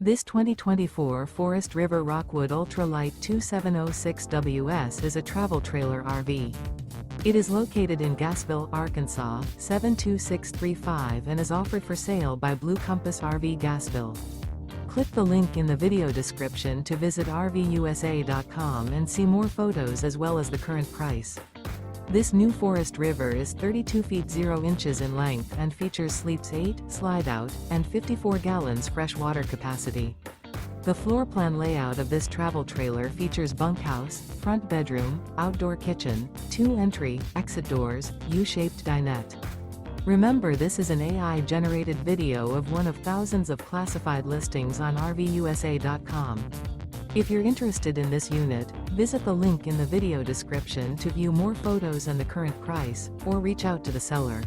This 2024 Forest River Rockwood Ultralight 2706WS is a travel trailer RV. It is located in Gassville, Arkansas, 72635 and is offered for sale by Blue Compass RV Gassville. Click the link in the video description to visit RVUSA.com and see more photos as well as the current price. This new Forest River is 32 feet 0 inches in length and features sleeps 8, Slideout, and 54 gallons fresh water capacity. The floor plan layout of this travel trailer features bunkhouse, front bedroom, outdoor kitchen, 2 entry, exit doors, U-shaped dinette. Remember, this is an AI-generated video of one of thousands of classified listings on RVUSA.com. If you're interested in this unit, visit the link in the video description to view more photos and the current price, or reach out to the seller.